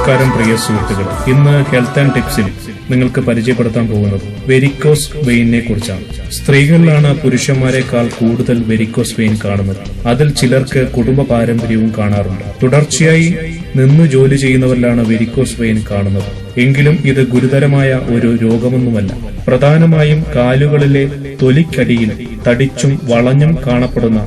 നമസ്കാരം പ്രിയ സുഹൃത്തുക്കളെ, ഇന്ന് ഹെൽത്ത് ആൻഡ് ടിപ്സിൽ നിങ്ങൾക്ക് പരിചയപ്പെടുത്താൻ പോകുന്നത് വെരിക്കോസ് വെയിനെ കുറിച്ചാണ്. സ്ത്രീകളിലാണ് പുരുഷന്മാരെക്കാൾ കൂടുതൽ വെരിക്കോസ് വെയിൻ കാണുന്നത്. അതിൽ ചിലർക്ക് കുടുംബ പാരമ്പര്യവും കാണാറുണ്ട്. തുടർച്ചയായി നിന്ന് ജോലി ചെയ്യുന്നവരിലാണ് വെരിക്കോസ് വെയിൻ കാണുന്നത്. എങ്കിലും ഇത് ഗുരുതരമായ ഒരു രോഗമൊന്നുമല്ല. പ്രധാനമായും കാലുകളിലെ തൊലിക്കടിയിൽ തടിച്ചും വളഞ്ഞും കാണപ്പെടുന്ന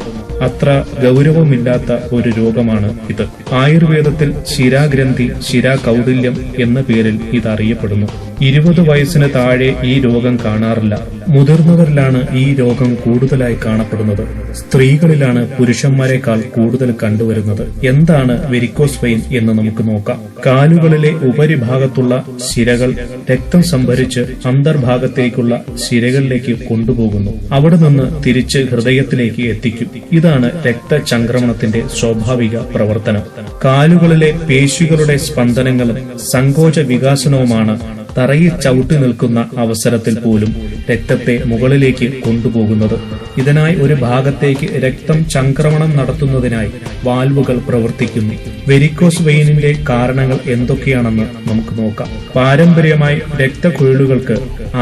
അത്ര ഗൗരവമില്ലാത്ത ഒരു രോഗമാണ് ഇത്. ആയുർവേദത്തിൽ ശിരാഗ്രന്ഥി, ശിരാകൗടില്യം എന്ന പേരിൽ ഇത് അറിയപ്പെടുന്നു. 20 വയസ്സിന് താഴെ ഈ രോഗം കാണാറില്ല. മുതിർന്നവരിലാണ് ഈ രോഗം കൂടുതലായി കാണപ്പെടുന്നത്. സ്ത്രീകളിലാണ് പുരുഷന്മാരെക്കാൾ കൂടുതൽ കണ്ടുവരുന്നത്. എന്താണ് വെരിക്കോസ് വെയിൻ എന്ന് നമുക്ക് നോക്കാം. കാലുകളിലെ ഉപരിഭാഗത്തുള്ള ശിരകൾ രക്തം സംഭരിച്ച് അന്തർഭാഗത്തേക്കുള്ള ശിരകളിലേക്ക് കൊണ്ടുപോകുന്നു. അവിടെ നിന്ന് തിരിച്ച് ഹൃദയത്തിലേക്ക് എത്തിക്കും. ഇതാണ് രക്തചംക്രമണത്തിന്റെ സ്വാഭാവിക പ്രവർത്തനം. കാലുകളിലെ പേശികളുടെ സ്പന്ദനങ്ങളും സങ്കോച വികാസനവുമാണ് തറയിൽ ചവിട്ടി നിൽക്കുന്ന അവസരത്തിൽ പോലും രക്തത്തെ മുകളിലേക്ക് കൊണ്ടുപോകുന്നത്. ഇതിനായി ഒരു ഭാഗത്തേക്ക് രക്തം ചംക്രമണം നടത്തുന്നതിനായി വാൽവുകൾ പ്രവർത്തിക്കുന്നു. വെരിക്കോസ് വെയിനിന്റെ കാരണങ്ങൾ എന്തൊക്കെയാണെന്ന് നമുക്ക് നോക്കാം. പാരമ്പര്യമായി രക്തക്കുഴലുകൾക്ക്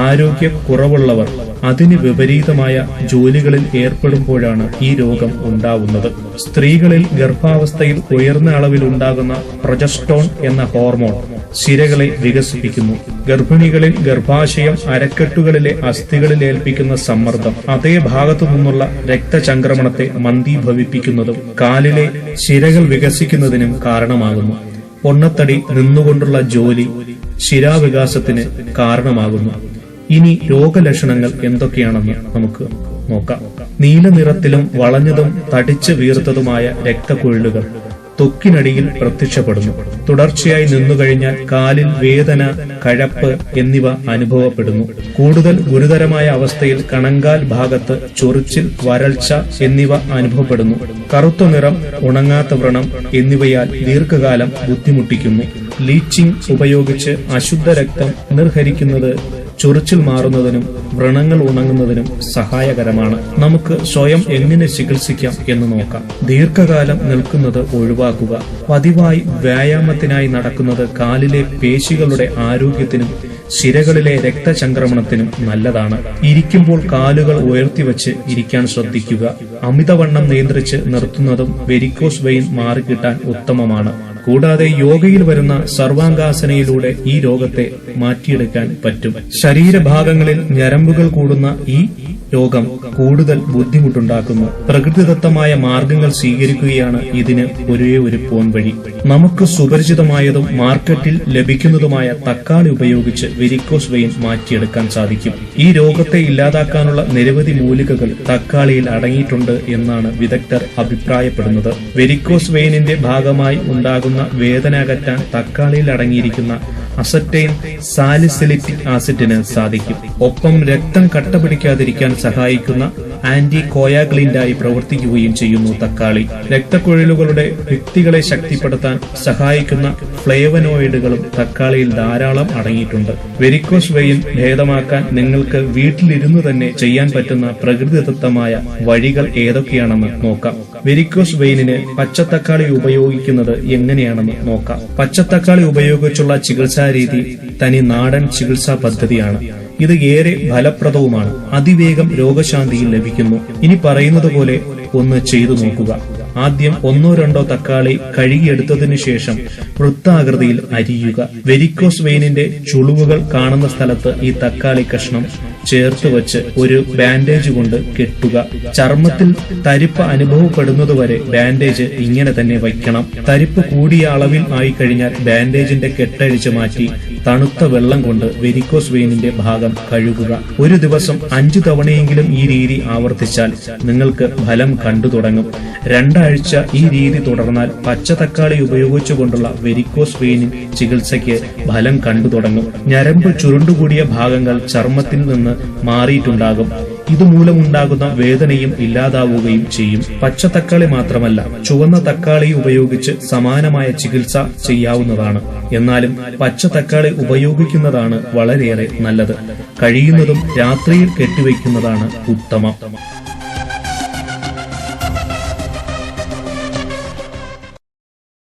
ആരോഗ്യക്കുറവുള്ളവർ അതിന് വിപരീതമായ ജോലികളിൽ ഏർപ്പെടുമ്പോഴാണ് ഈ രോഗം ഉണ്ടാവുന്നത്. സ്ത്രീകളിൽ ഗർഭാവസ്ഥയിൽ ഉയർന്ന അളവിൽ ഉണ്ടാകുന്ന പ്രൊജസ്ട്രോൺ എന്ന ഹോർമോൺ ശിരകളെ വികസിപ്പിക്കുന്നു. ഗർഭിണികളിൽ ഗർഭാശയം അരക്കെട്ടുകളിലെ അസ്ഥികളിൽ ഏൽപ്പിക്കുന്ന സമ്മർദ്ദം അതേ ഭാഗത്തു നിന്നുള്ള രക്തചംക്രമണത്തെ മന്ദീഭവിപ്പിക്കുന്നതും കാലിലെ ശിരകൾ വികസിക്കുന്നതിനും കാരണമാകുന്നു. പൊണ്ണത്തടി, നിന്നുകൊണ്ടുള്ള ജോലി ശിരാവികാസത്തിന് കാരണമാകുന്നു. ഇനി രോഗലക്ഷണങ്ങൾ എന്തൊക്കെയാണെന്ന് നമുക്ക് നോക്കാം. നീല നിറത്തിലും വളഞ്ഞതും തടിച്ച് വീർത്തതുമായ രക്തക്കുഴലുകൾ ത്വക്കിനടിയിൽ പ്രത്യക്ഷപ്പെടുന്നു. തുടർച്ചയായി നിന്നുകഴിഞ്ഞാൽ കാലിൽ വേദന, കഴപ്പ് എന്നിവ അനുഭവപ്പെടുന്നു. കൂടുതൽ ഗുരുതരമായ അവസ്ഥയിൽ കണങ്കാൽ ഭാഗത്ത് ചൊറിച്ചിൽ, വരൾച്ച എന്നിവ അനുഭവപ്പെടുന്നു. കറുത്ത നിറം, ഉണങ്ങാത്ത വ്രണം എന്നിവയാൽ ദീർഘകാലം ബുദ്ധിമുട്ടിക്കുന്നു. ലീച്ചിങ് ഉപയോഗിച്ച് അശുദ്ധ രക്തം നിർഹരിക്കുന്നത് ചൊറിച്ചിൽ മാറുന്നതിനും വ്രണങ്ങൾ ഉണങ്ങുന്നതിനും സഹായകരമാണ്. നമുക്ക് സ്വയം എങ്ങനെ ചികിത്സിക്കാം എന്ന് നോക്കാം. ദീർഘകാലം നിൽക്കുന്നത് ഒഴിവാക്കുക. പതിവായി വ്യായാമത്തിനായി നടക്കുന്നത് കാലിലെ പേശികളുടെ ആരോഗ്യത്തിനും ശിരകളിലെ രക്തചംക്രമണത്തിനും നല്ലതാണ്. ഇരിക്കുമ്പോൾ കാലുകൾ ഉയർത്തിവെച്ച് ഇരിക്കാൻ ശ്രദ്ധിക്കുക. അമിതവണ്ണം നിയന്ത്രിച്ച് നിർത്തുന്നതും വെരിക്കോസ് വെയിൻ മാറിക്കിട്ടാൻ ഉത്തമമാണ്. കൂടാതെ യോഗയിൽ വരുന്ന സർവാംഗാസനയിലൂടെ ഈ രോഗത്തെ മാറ്റിയെടുക്കാൻ പറ്റും. ശരീരഭാഗങ്ങളിൽ ഞരമ്പുകൾ കൂടുന്ന ഈ രോഗം കൂടുതൽ ബുദ്ധിമുട്ടുണ്ടാക്കുന്നു. പ്രകൃതിദത്തമായ മാർഗങ്ങൾ സ്വീകരിക്കുകയാണ് ഇതിന് ഒരേ ഒരു പോംവഴി. നമുക്ക് സുപരിചിതമായതും മാർക്കറ്റിൽ ലഭിക്കുന്നതുമായ തക്കാളി ഉപയോഗിച്ച് വെരിക്കോസ് വെയിൻ മാറ്റിയെടുക്കാൻ സാധിക്കും. ഈ രോഗത്തെ ഇല്ലാതാക്കാനുള്ള നിരവധി മൂലികകൾ തക്കാളിയിൽ അടങ്ങിയിട്ടുണ്ട് എന്നാണ് വിദഗ്ധർ അഭിപ്രായപ്പെടുന്നത്. വെരിക്കോസ് വെയിനിന്റെ ഭാഗമായി ഉണ്ടാകുന്ന വേദന അകറ്റാൻ തക്കാളിയിൽ അടങ്ങിയിരിക്കുന്ന അസറ്റൈൻ സാലിസിലിറ്റിക് ആസിഡിന് സാധിക്കും. ഒപ്പം രക്തം കട്ട പിടിക്കാതിരിക്കാൻ സഹായിക്കുന്ന ആന്റി കോയാഗ്ലിന്റായി പ്രവർത്തിക്കുകയും ചെയ്യുന്നു തക്കാളി. രക്തക്കുഴലുകളുടെ ഭിത്തികളെ ശക്തിപ്പെടുത്താൻ സഹായിക്കുന്ന ഫ്ലേവനോയിഡുകളും തക്കാളിയിൽ ധാരാളം അടങ്ങിയിട്ടുണ്ട്. വെരിക്കോസ് വെയിൻ ഭേദമാക്കാൻ നിങ്ങൾക്ക് വീട്ടിലിരുന്ന് തന്നെ ചെയ്യാൻ പറ്റുന്ന പ്രകൃതിദത്തമായ വഴികൾ ഏതൊക്കെയാണെന്ന് നോക്കാം. വെരിക്കോസ് വെയിനിന് പച്ചത്തക്കാളി ഉപയോഗിക്കുന്നത് എങ്ങനെയാണെന്ന് നോക്കാം. പച്ചത്തക്കാളി ഉപയോഗിച്ചുള്ള ചികിത്സാരീതി തനി നാടൻ ചികിത്സാ പദ്ധതിയാണ്. ഇത് ഏറെ ഫലപ്രദവുമാണ്. അതിവേഗം രോഗശാന്തിയിൽ ലഭിക്കുന്നു. ഇനി പറയുന്നത് പോലെ ഒന്ന് ചെയ്തു നോക്കുക. ആദ്യം 1-2 തക്കാളി കഴുകിയെടുത്തതിനു ശേഷം വൃത്താകൃതിയിൽ അരിയുക. വെരിക്കോസ് വെയിനിന്റെ ചുളിവുകൾ കാണുന്ന സ്ഥലത്ത് ഈ തക്കാളി കഷ്ണം ചേർത്ത് വെച്ച് ഒരു ബാൻഡേജ് കൊണ്ട് കെട്ടുക. ചർമ്മത്തിൽ തരിപ്പ് അനുഭവപ്പെടുന്നതുവരെ ബാൻഡേജ് ഇങ്ങനെ തന്നെ വയ്ക്കണം. തരിപ്പ് കൂടിയ അളവിൽ ആയിക്കഴിഞ്ഞാൽ ബാൻഡേജിന്റെ കെട്ടഴിച്ച് മാറ്റി തണുത്ത വെള്ളം കൊണ്ട് വെരിക്കോസ് വെയിനിന്റെ ഭാഗം കഴുകുക. ഒരു ദിവസം 5 തവണയെങ്കിലും ഈ രീതി ആവർത്തിച്ചാൽ നിങ്ങൾക്ക് ഫലം കണ്ടു തുടങ്ങും. 2 ആഴ്ച ഈ രീതി തുടർന്നാൽ പച്ചത്തക്കാളി ഉപയോഗിച്ചുകൊണ്ടുള്ള വെരിക്കോസ് വെയിൻ ചികിത്സയ്ക്ക് ഫലം കണ്ടു തുടങ്ങും. ഞരമ്പ് ചുരുണ്ടുകൂടിയ ഭാഗങ്ങൾ ചർമ്മത്തിൽ നിന്ന് മാറിയിട്ടുണ്ടാകും. ഇതുമൂലമുണ്ടാകുന്ന വേദനയും ഇല്ലാതാവുകയും ചെയ്യും. പച്ചത്തക്കാളി മാത്രമല്ല, ചുവന്ന തക്കാളി ഉപയോഗിച്ച് സമാനമായ ചികിത്സ ചെയ്യാവുന്നതാണ്. എന്നാലും പച്ചത്തക്കാളി ഉപയോഗിക്കുന്നതാണ് വളരെയേറെ നല്ലത്. കഴിയുന്നതും രാത്രിയിൽ കെട്ടിവെക്കുന്നതാണ് ഉത്തമം.